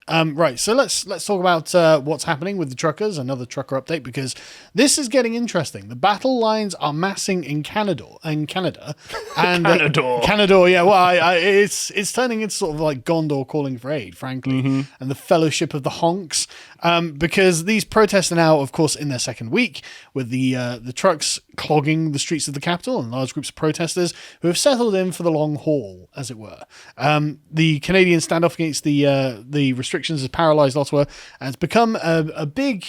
Right, so let's talk about what's happening with the truckers. Another trucker update, because this is getting interesting. The battle lines are massing in Canada, and Canada. Canada. Yeah, well, it's turning into sort of like Gondor calling for aid, frankly, and the Fellowship of the Honks, because these protests are now, of course, in their second week, with the trucks clogging the streets of the capital and large groups of protesters who have settled in for the long haul, as it were. The Canadian standoff against the restrictions has paralysed Ottawa, and it's become a big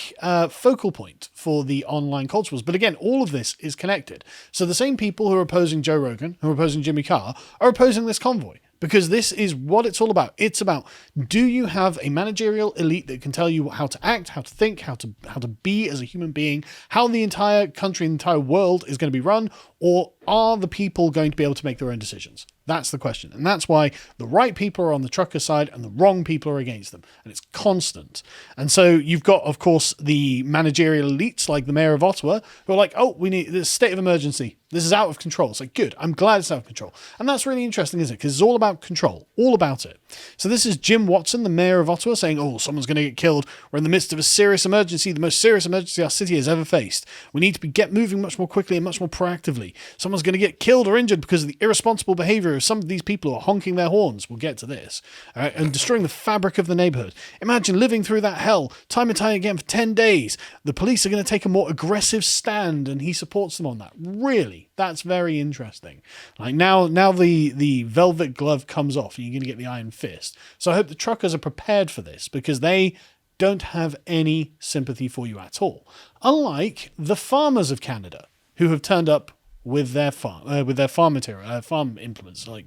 focal point for the online culture wars. But again, all of this is connected. So the same people who are opposing Joe Rogan, who are opposing Jimmy Carr, are opposing this convoy. Because this is what it's all about. It's about, do you have a managerial elite that can tell you how to act, how to think, how to be as a human being, how the entire country, the entire world is going to be run, or are the people going to be able to make their own decisions? That's the question. And that's why the right people are on the trucker side and the wrong people are against them. And it's constant. And so you've got, of course, the managerial elites like the mayor of Ottawa who are like, oh, we need this state of emergency. This is out of control. It's like, good. I'm glad it's out of control. And that's really interesting, isn't it? Because it's all about control. All about it. So this is Jim Watson, the mayor of Ottawa, saying, oh, someone's going to get killed. We're in the midst of a serious emergency, the most serious emergency our city has ever faced. We need to get moving much more quickly and much more proactively. Someone's going to get killed or injured because of the irresponsible behavior of some of these people who are honking their horns. We'll get to this. All right, and destroying the fabric of the neighborhood. Imagine living through that hell time and time again for 10 days. The police are going to take a more aggressive stand, and he supports them on that. Really? That's very interesting. Like now the velvet glove comes off and you're going to get the iron fist. So I hope the truckers are prepared for this, because they don't have any sympathy for you at all. Unlike the farmers of Canada, who have turned up with their farm material, farm implements, like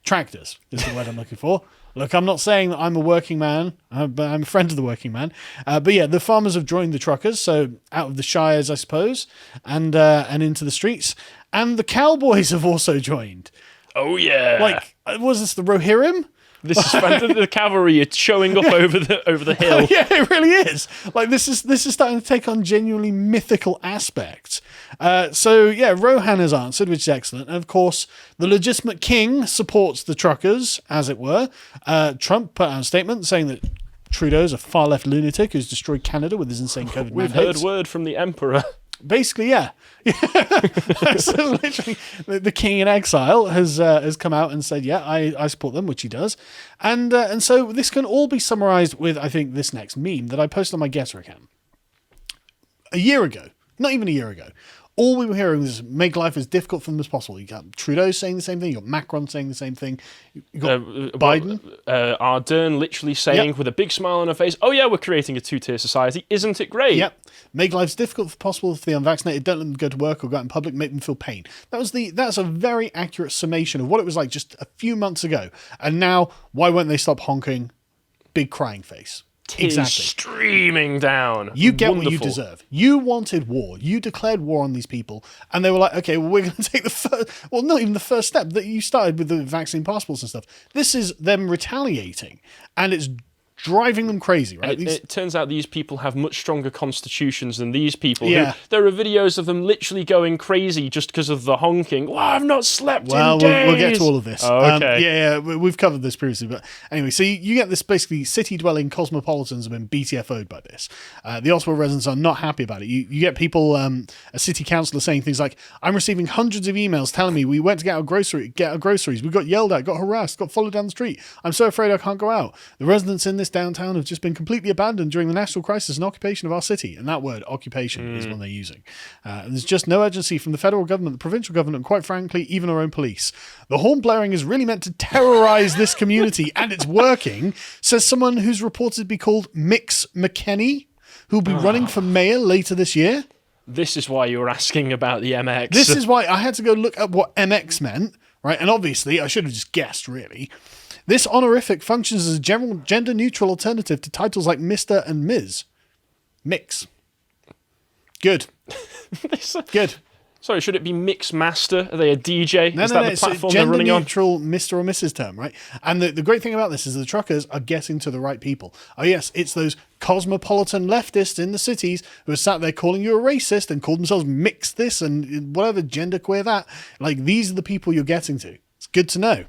tractors is the word I'm looking for. Look, I'm not saying that I'm a working man, but I'm a friend of the working man. But yeah, the farmers have joined the truckers, so out of the shires, I suppose, and into the streets. And the cowboys have also joined. Oh, yeah. Like, was this the Rohirrim? This is fantastic. The cavalry are showing up over the hill. Yeah, it really is. Like, this is starting to take on genuinely mythical aspects. So yeah, Rohan has answered, which is excellent. And of course, the legitimate king supports the truckers, as it were. Trump put out a statement saying that Trudeau's a far-left lunatic who's destroyed Canada with his insane COVID We've mandates. heard word from the emperor. Basically, yeah. So literally, the king in exile has come out and said, yeah, I support them, which he does. And so this can all be summarized with, I think, this next meme that I posted on my Getter account. A year ago, not even a year ago, all we were hearing was make life as difficult for them as possible. You got Trudeau saying the same thing. You got Macron saying the same thing. You got Biden. Ardern literally saying with a big smile on her face, oh yeah, we're creating a two-tier society. Isn't it great? Yep. Make life as difficult as possible for the unvaccinated. Don't let them go to work or go out in public. Make them feel pain. That's a very accurate summation of what it was like just a few months ago. And now, why won't they stop honking? Big crying face. Tears streaming down. You get what you deserve. You wanted war. You declared war on these people. And they were like, okay, well, we're going to take the first, well, not even the first step that you started with the vaccine passports and stuff. This is them retaliating. And it's driving them crazy, right? It turns out these people have much stronger constitutions than these people. Yeah. There are videos of them literally going crazy just because of the honking. Well, I've not slept in days. We'll get to all of this. Oh, okay. Yeah, we've covered this previously. But anyway, so you get this basically city-dwelling cosmopolitans have been BTFO'd by this. The Ottawa residents are not happy about it. You get people, a city councillor saying things like, I'm receiving hundreds of emails telling me we went to get our groceries. We got yelled at, got harassed, got followed down the street. I'm so afraid I can't go out. The residents in this downtown have just been completely abandoned during the national crisis and occupation of our city. And that word, occupation, is one they're using. There's just no urgency from the federal government, the provincial government, and quite frankly, even our own police. The horn blaring is really meant to terrorize this community, and it's working, says someone who's reported to be called Mix McKenney, who'll be running for mayor later this year. This is why you were asking about the MX. This is why I had to go look up what MX meant, right? And obviously, I should have just guessed, really. This honorific functions as a general gender-neutral alternative to titles like Mr. and Ms. Mix. Good. Good. Sorry, should it be Mix Master? Are they a DJ? No, is that the platform they're running on? Gender-neutral Mr. or Mrs. term, right? And the great thing about this is the truckers are getting to the right people. Oh yes, it's those cosmopolitan leftists in the cities who are sat there calling you a racist and call themselves Mix this and whatever, genderqueer that. Like, these are the people you're getting to. It's good to know.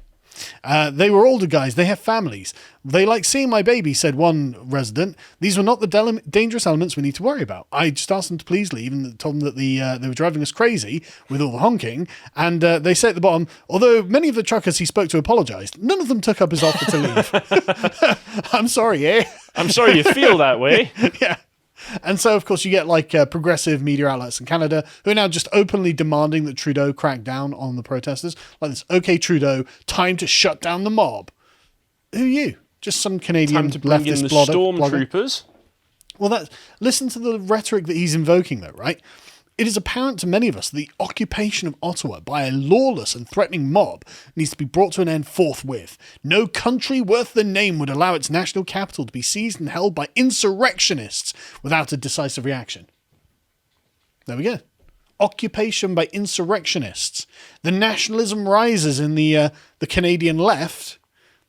They were older guys. They have families. They like seeing my baby, said one resident. These were not the dangerous elements we need to worry about. I just asked them to please leave and told them that they were driving us crazy with all the honking. And they say at the bottom, although many of the truckers he spoke to apologised, none of them took up his offer to leave. I'm sorry, eh? I'm sorry you feel that way. Yeah. And so, of course, you get like progressive media outlets in Canada who are now just openly demanding that Trudeau crack down on the protesters. Like this, okay, Trudeau, time to shut down the mob. Who are you? Just some Canadian time to bring leftist in the blogger. stormtroopers. Well, listen to the rhetoric that he's invoking, though, right? It is apparent to many of us that the occupation of Ottawa by a lawless and threatening mob needs to be brought to an end forthwith. No country worth the name would allow its national capital to be seized and held by insurrectionists without a decisive reaction. There we go. Occupation by insurrectionists. The nationalism rises in the Canadian left.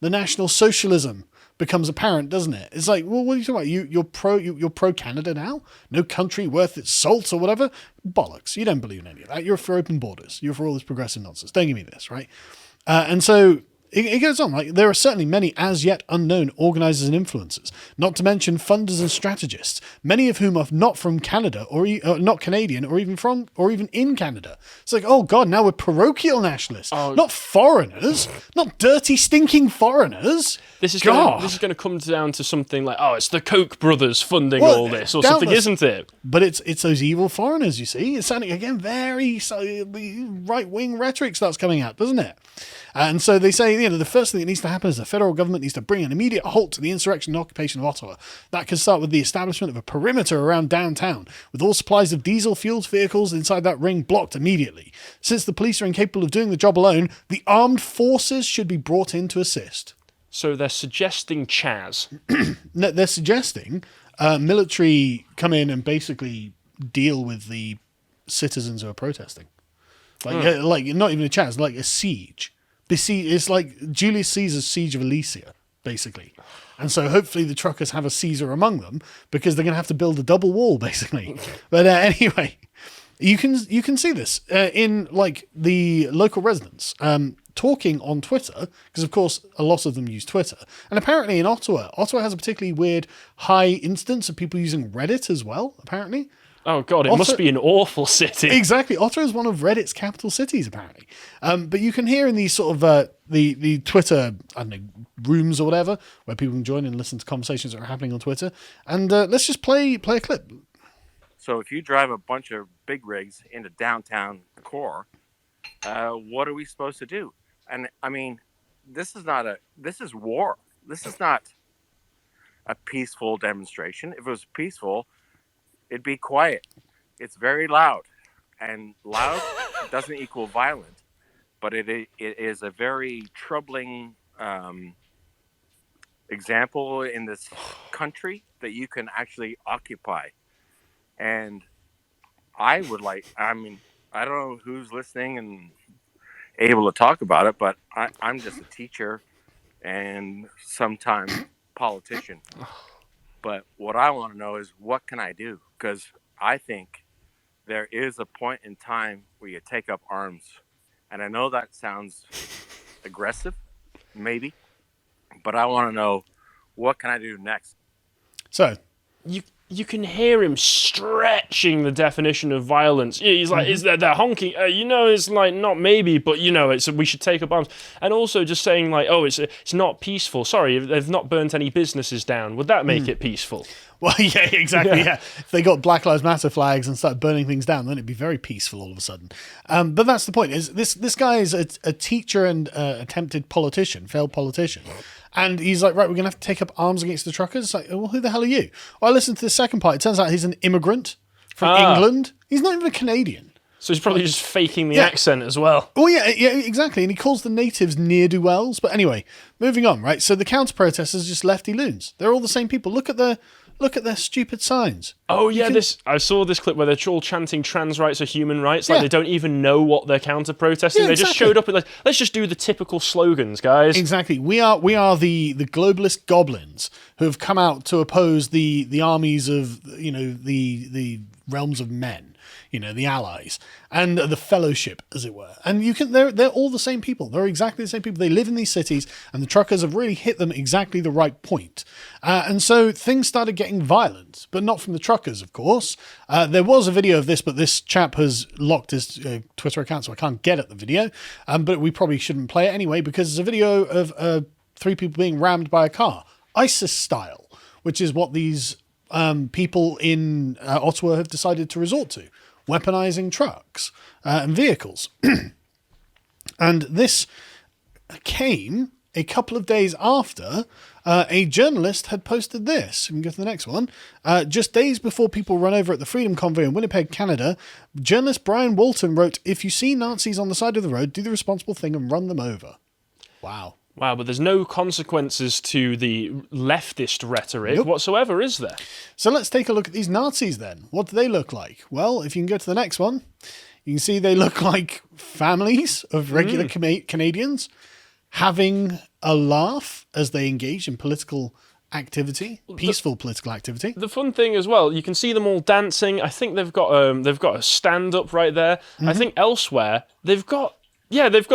The National Socialism becomes apparent, doesn't it? It's like, well, what are you talking about? You're pro Canada now? No country worth its salt or whatever? Bollocks. You don't believe in any of that. You're for open borders. You're for all this progressive nonsense. Don't give me this, right? And so it goes on. Like, there are certainly many as yet unknown organisers and influencers, not to mention funders and strategists, many of whom are not from Canada or not Canadian or even in Canada. It's like, oh God, now we're parochial nationalists, not foreigners, not dirty, stinking foreigners. This is going to come down to something like, it's the Koch brothers funding all this or something, isn't it? But it's those evil foreigners, you see. It's sounding, again, very right-wing rhetoric starts coming out, doesn't it? And so they say, the first thing that needs to happen is the federal government needs to bring an immediate halt to the insurrection and occupation of Ottawa. That can start with the establishment of a perimeter around downtown, with all supplies of diesel-fueled vehicles inside that ring blocked immediately. Since the police are incapable of doing the job alone, the armed forces should be brought in to assist. So they're suggesting Chaz. No, they're suggesting military come in and basically deal with the citizens who are protesting. Like not even a Chaz, like a siege. It's like Julius Caesar's siege of Alesia, basically. And so hopefully the truckers have a Caesar among them because they're going to have to build a double wall, basically. But anyway, you can see this in like the local residents talking on Twitter, because of course a lot of them use Twitter. And apparently in Ottawa has a particularly weird high instance of people using Reddit as well, apparently. Oh, God, it must be an awful city. Exactly. Ottawa is one of Reddit's capital cities, apparently. But you can hear in these sort of the Twitter, I don't know, rooms or whatever, where people can join and listen to conversations that are happening on Twitter. And let's just play a clip. So if you drive a bunch of big rigs into downtown core, what are we supposed to do? And, I mean, this is war. This is not a peaceful demonstration. If it was peaceful, it'd be quiet. It's very loud, and loud doesn't equal violent, but it is a very troubling example in this country that you can actually occupy. And I don't know who's listening and able to talk about it, but I'm just a teacher and sometimes politician. But what I want to know is, what can I do? Because I think there is a point in time where you take up arms. And I know that sounds aggressive, maybe, but I want to know, what can I do next? So you can hear him stretching the definition of violence. He's like, is that they're honking? It's like, not maybe, but we should take up arms. And also just saying like, it's not peaceful. Sorry, they've not burnt any businesses down. Would that make it peaceful? Well, yeah, exactly. Yeah. If they got Black Lives Matter flags and started burning things down, then it'd be very peaceful all of a sudden. But that's the point. Is this guy is a teacher and attempted politician, failed politician. And he's like, right, we're going to have to take up arms against the truckers. It's like, well, who the hell are you? Well, I listened to the second part. It turns out he's an immigrant from England. He's not even a Canadian. So he's probably just faking the accent as well. Well, yeah, exactly. And he calls the natives ne'er-do-wells. But anyway, moving on, right? So the counter-protesters are just lefty loons. They're all the same people. Look at their stupid signs. Oh, yeah, I saw this clip where they're all chanting trans rights or human rights. Like, they don't even know what they're counter-protesting. They just showed up with, like, let's just do the typical slogans, guys. Exactly. We are the globalist goblins who have come out to oppose the armies of, the realms of men, the allies and the fellowship, as it were. And they're all the same people. They're exactly the same people. They live in these cities, and the truckers have really hit them exactly the right point. And so things started getting violent, but not from the truckers, of course. There was a video of this, but this chap has locked his Twitter account, so I can't get at the video. But we probably shouldn't play it anyway, because it's a video of 3 people being rammed by a car, ISIS style, which is what these people in Ottawa have decided to resort to, weaponizing trucks and vehicles. And this came a couple of days after a journalist had posted this. We can go to the next one. Just days before people run over at the Freedom Convoy in Winnipeg, Canada, journalist Brian Walton wrote, "If you see Nazis on the side of the road, do the responsible thing and run them over." Wow. Wow, but there's no consequences to the leftist rhetoric whatsoever, is there? So let's take a look at these Nazis then. What do they look like? Well, if you can go to the next one, you can see they look like families of regular Canadians having a laugh as they engage in political activity, peaceful political activity. The fun thing as well, you can see them all dancing. I think they've got a stand up right there. Mm-hmm. I think elsewhere they've got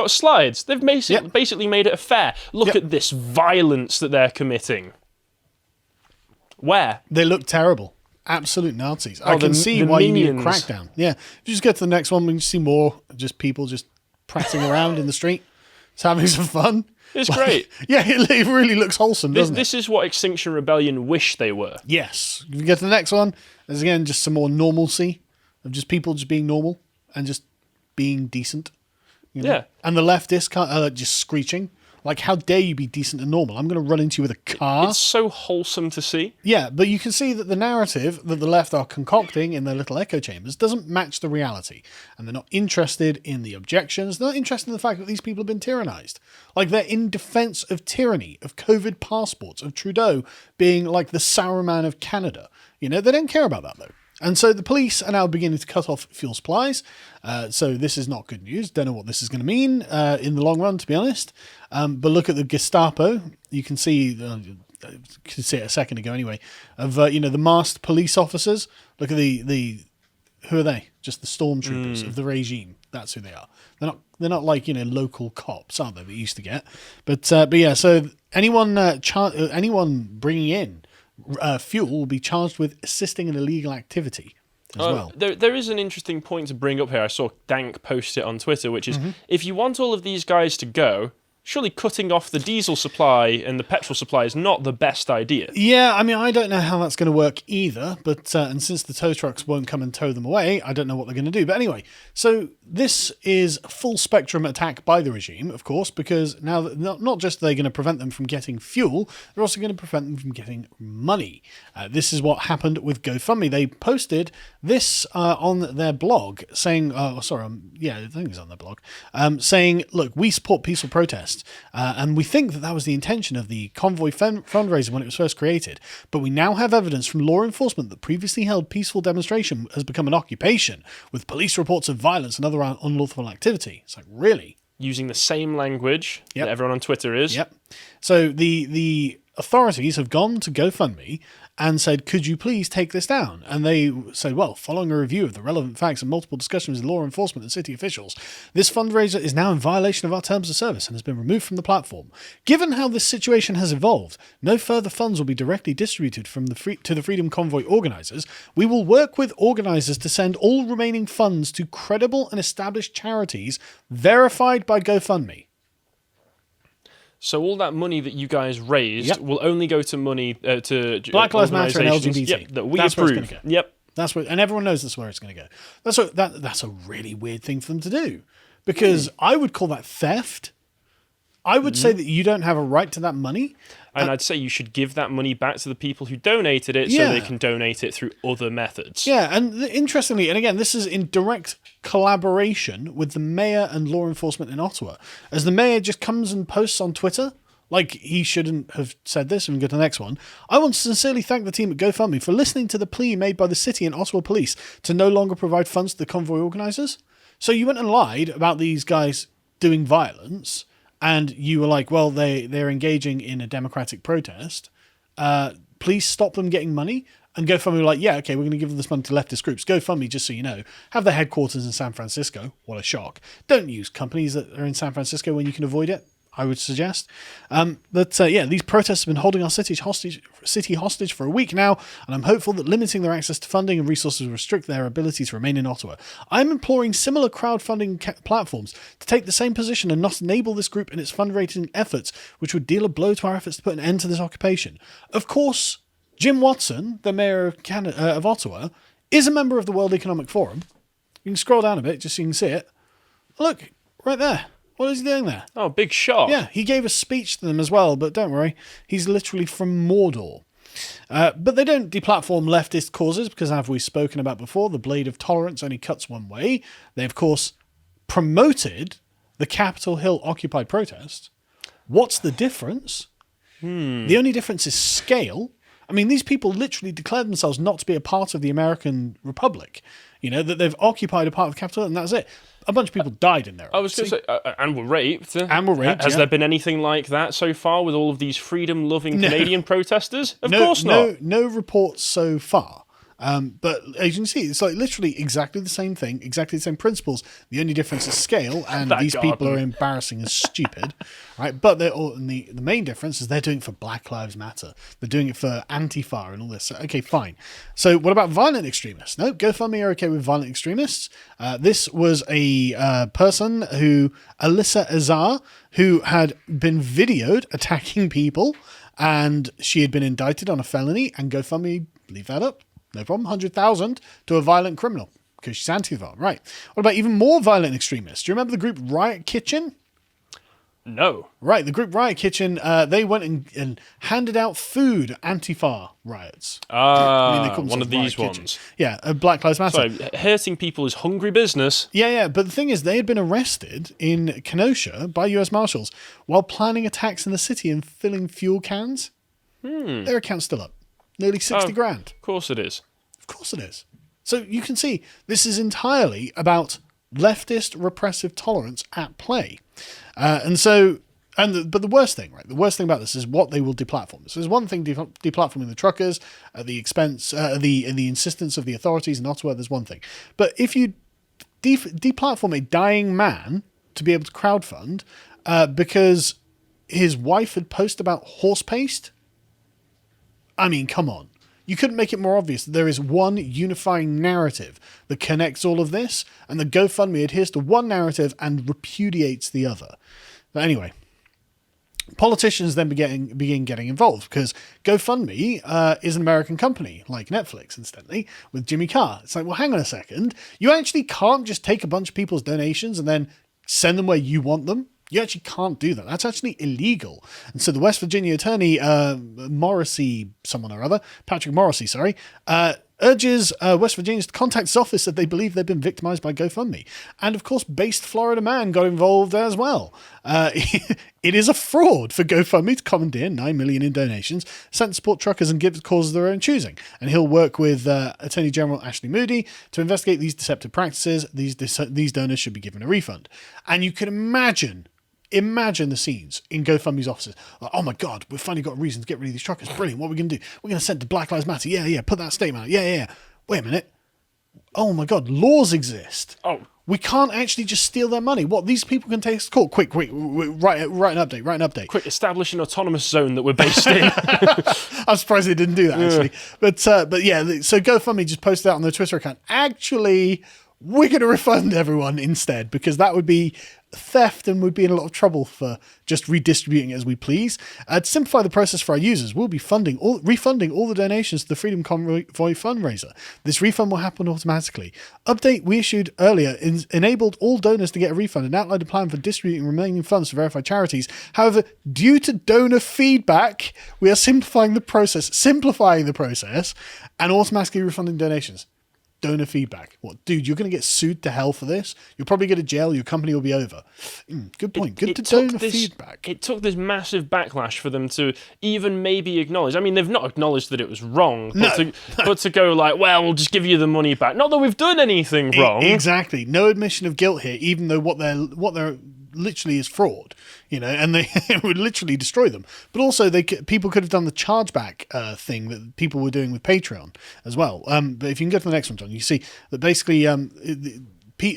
slides. They've basically made it a fair. Look at this violence that they're committing. Where? They look terrible. Absolute Nazis. I can see why minions. You need a crackdown. Yeah. If you just get to the next one, we can see more just people just prattling around in the street. It's having some fun. It's great. Yeah, it really looks wholesome, doesn't it? This is what Extinction Rebellion wish they were. Yes. If you get to the next one, there's again just some more normalcy of just people just being normal and just being decent. Yeah. And the leftists just screeching. Like, how dare you be decent and normal? I'm going to run into you with a car. It's so wholesome to see. Yeah, but you can see that the narrative that the left are concocting in their little echo chambers doesn't match the reality. And they're not interested in the objections. They're not interested in the fact that these people have been tyrannized. Like, they're in defense of tyranny, of COVID passports, of Trudeau being like the Sauron of Canada. They don't care about that, though. And so the police are now beginning to cut off fuel supplies. So this is not good news. Don't know what this is going to mean in the long run, to be honest. But look at the Gestapo. You can see it a second ago anyway, of the masked police officers. Look at the who are they? Just the stormtroopers of the regime. That's who they are. They're not like local cops, aren't they? They used to get. But yeah. So anyone bringing in fuel will be charged with assisting in illegal activity as well. There is an interesting point to bring up here. I saw Dank post it on Twitter, which is if you want all of these guys to go, surely cutting off the diesel supply and the petrol supply is not the best idea. Yeah, I mean, I don't know how that's going to work either, but and since the tow trucks won't come and tow them away, I don't know what they're going to do. But anyway, so this is a full spectrum attack by the regime, of course, because now not just are they going to prevent them from getting fuel, they're also going to prevent them from getting money. This is what happened with Gofundme. They posted this on their blog saying, I think it's on their blog, saying, look, we support peaceful protests. And we think that was the intention of the convoy fundraiser when it was first created. But we now have evidence from law enforcement that previously held peaceful demonstration has become an occupation, with police reports of violence and other unlawful activity. It's like, really? Using the same language that everyone on Twitter is. Yep. So the authorities have gone to GoFundMe and said, could you please take this down? And they said, well, following a review of the relevant facts and multiple discussions with law enforcement and city officials, this fundraiser is now in violation of our terms of service and has been removed from the platform. Given how this situation has evolved, no further funds will be directly distributed from to the Freedom Convoy organisers. We will work with organisers to send all remaining funds to credible and established charities verified by GoFundMe. So all that money that you guys raised will only go to money to Black Lives Matter and LGBT. Yep, that we that's approve. Yep, that's and everyone knows that's where it's going to go. That's a really weird thing for them to do, because I would call that theft. I would say that you don't have a right to that money. And I'd say you should give that money back to the people who donated it so they can donate it through other methods. Yeah, and interestingly, and again, this is in direct collaboration with the mayor and law enforcement in Ottawa. As the mayor just comes and posts on Twitter, like he shouldn't have said this, and we can go to the next one. I want to sincerely thank the team at GoFundMe for listening to the plea made by the city and Ottawa police to no longer provide funds to the convoy organisers. So you went and lied about these guys doing violence, and you were like, well, they're engaging in a democratic protest. Please stop them getting money. And GoFundMe were like, yeah, okay, we're going to give this money to leftist groups. GoFundMe, just so you know, have their headquarters in San Francisco. What a shock. Don't use companies that are in San Francisco when you can avoid it, I would suggest. These protests have been holding our city hostage for a week now, and I'm hopeful that limiting their access to funding and resources will restrict their ability to remain in Ottawa. I'm imploring similar crowdfunding platforms to take the same position and not enable this group in its fundraising efforts, which would deal a blow to our efforts to put an end to this occupation. Of course, Jim Watson, the mayor of Ottawa, is a member of the World Economic Forum. You can scroll down a bit just so you can see it. Look, right there. What is he doing there? Oh, big shot. Yeah, he gave a speech to them as well, but don't worry, he's literally from Mordor. But they don't deplatform leftist causes because, as we've spoken about before, the blade of tolerance only cuts one way. They, of course, promoted the Capitol Hill Occupy protest. What's the difference? The only difference is scale. I mean, these people literally declared themselves not to be a part of the American Republic. You know, that they've occupied a part of the Capitol, and that's it. A bunch of people died in there. I was going to say, and were raped. And were raped, Has there been anything like that so far with all of these freedom-loving Canadian protesters? Of course not. No reports so far. But as you can see, it's like literally exactly the same thing, exactly the same principles. The only difference is scale, and these people are embarrassing and stupid, right? But they're all, and the main difference is they're doing it for Black Lives Matter. They're doing it for Antifa and all this. Okay, fine. So what about violent extremists? No, GoFundMe are okay with violent extremists. This was a person Alyssa Azar, who had been videoed attacking people, and she had been indicted on a felony, and GoFundMe leave that up. No problem, 100,000 to a violent criminal because she's Antifa. Right. What about even more violent extremists? Do you remember the group Riot Kitchen? No. Right, the group Riot Kitchen, they went and handed out food at Antifa riots. They call one of these Riot ones. Kitchen. Yeah, Black Lives Matter. So, hurting people is hungry business. Yeah, but the thing is, they had been arrested in Kenosha by US Marshals while planning attacks in the city and filling fuel cans. Their account's still up. Nearly 60 grand. Of course it is. Of course it is. So you can see this is entirely about leftist repressive tolerance at play. But the worst thing, right? The worst thing about this is what they will deplatform. So there's one thing deplatforming the truckers at the expense, the insistence of the authorities in Ottawa. There's one thing, but if you deplatform a dying man to be able to crowdfund because his wife had posted about horse paste. I mean, come on. You couldn't make it more obvious that there is one unifying narrative that connects all of this, and the GoFundMe adheres to one narrative and repudiates the other. But anyway, politicians then begin getting involved because GoFundMe is an American company, like Netflix, incidentally, with Jimmy Carr. It's like, well, hang on a second. You actually can't just take a bunch of people's donations and then send them where you want them. You actually can't do that. That's actually illegal. And so the West Virginia attorney, Patrick Morrissey, urges West Virginians to contact his office if they believe they've been victimized by GoFundMe. And of course, based Florida man got involved as well. It is a fraud for GoFundMe to commandeer $9 million in donations sent to support truckers and give causes of their own choosing. And he'll work with Attorney General Ashley Moody to investigate these deceptive practices. These donors should be given a refund. And you can imagine the scenes in GoFundMe's offices. Like, oh my God, we've finally got a reason to get rid of these truckers. Brilliant. What are we going to do? We're going to send to Black Lives Matter. Yeah. Put that statement out. Yeah. Wait a minute. Oh my God, laws exist. Oh. We can't actually just steal their money. What, these people can take us to court? Quick, write an update. Quick, establish an autonomous zone that we're based in. I'm surprised they didn't do that, actually. But yeah, so GoFundMe just posted out on their Twitter account, actually, we're going to refund everyone instead, because that would be theft and we'd be in a lot of trouble for just redistributing it as we please. To simplify the process for our users, we'll be refunding all the donations to the Freedom Convoy fundraiser. This refund will happen automatically. Update we issued earlier enabled all donors to get a refund and outlined a plan for distributing remaining funds to verified charities. However, due to donor feedback, we are simplifying the process and automatically refunding donations. Donor feedback. What, dude, you're going to get sued to hell for this? You'll probably go to jail. Your company will be over. Good point. Good to donor feedback. It took this massive backlash for them to even maybe acknowledge. I mean, they've not acknowledged that it was wrong, but to go like, well, we'll just give you the money back. Not that we've done anything wrong. Exactly. No admission of guilt here, even though what they're literally is fraud, and they it would literally destroy them. But also, people could have done the chargeback thing that people were doing with Patreon as well. But if you can go to the next one, John, you see that basically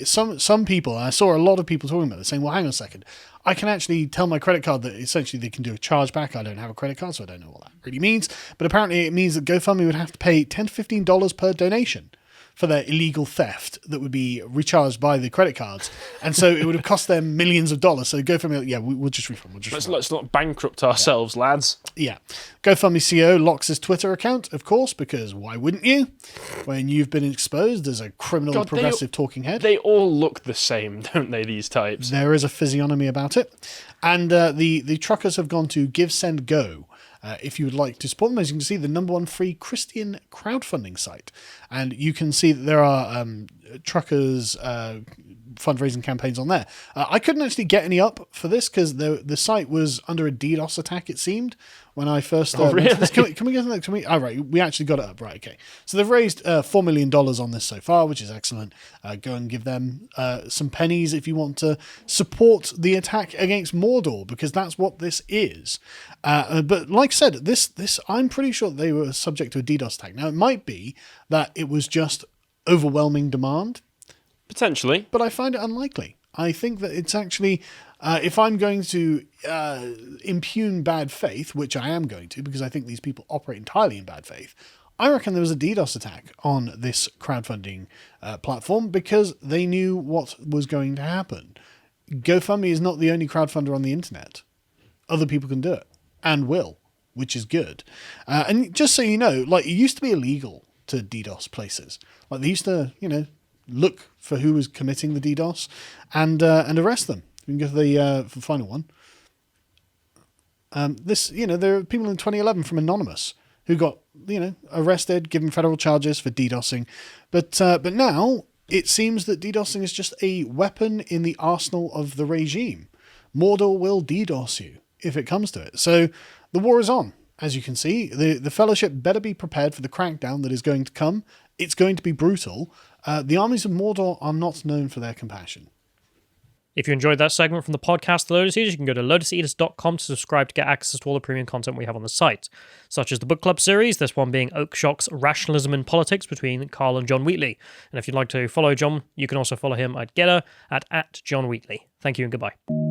some people, and I saw a lot of people talking about this, saying, well, hang on a second, I can actually tell my credit card that essentially they can do a chargeback. I don't have a credit card, so I don't know what that really means. But apparently it means that GoFundMe would have to pay $10 to $15 per donation for their illegal theft that would be recharged by the credit cards. And so it would have cost them millions of dollars. So GoFundMe, we'll just refund. Let's not bankrupt ourselves, lads. Yeah. GoFundMe CEO locks his Twitter account, of course, because why wouldn't you? When you've been exposed as a criminal progressive talking head. They all look the same, don't they, these types? There is a physiognomy about it. And the truckers have gone to Give, Send, Go. If you would like to support them, as you can see, the #1 free Christian crowdfunding site. And you can see that there are truckers fundraising campaigns on there. I couldn't actually get any up for this because the site was under a DDoS attack, it seemed, when I first... really? Can we get that? Right, we actually got it up. Right, okay. So they've raised $4 million on this so far, which is excellent. Go and give them some pennies if you want to support the attack against Mordor, because that's what this is. But like I said, this I'm pretty sure they were subject to a DDoS attack. Now, it might be that it was just overwhelming demand. Potentially. But I find it unlikely. I think that it's actually, if I'm going to impugn bad faith, which I am going to, because I think these people operate entirely in bad faith, I reckon there was a DDoS attack on this crowdfunding platform because they knew what was going to happen. GoFundMe is not the only crowdfunder on the internet. Other people can do it, and will, which is good. And just so you know, it used to be illegal to DDoS places. They used to, look for who was committing the DDoS and arrest them. We can go to the final one. There are people in 2011 from Anonymous who got, arrested, given federal charges for DDoSing. But now it seems that DDoSing is just a weapon in the arsenal of the regime. Mordor will DDoS you if it comes to it. So the war is on. As you can see, the Fellowship better be prepared for the crackdown that is going to come. It's going to be brutal. The armies of Mordor are not known for their compassion. If you enjoyed that segment from the podcast, The Lotus Eaters, you can go to lotuseaters.com to subscribe to get access to all the premium content we have on the site, such as the book club series, this one being Oakeshock's Rationalism in Politics between Carl and John Wheatley. And if you'd like to follow John, you can also follow him at Getter at John Wheatley. Thank you and goodbye.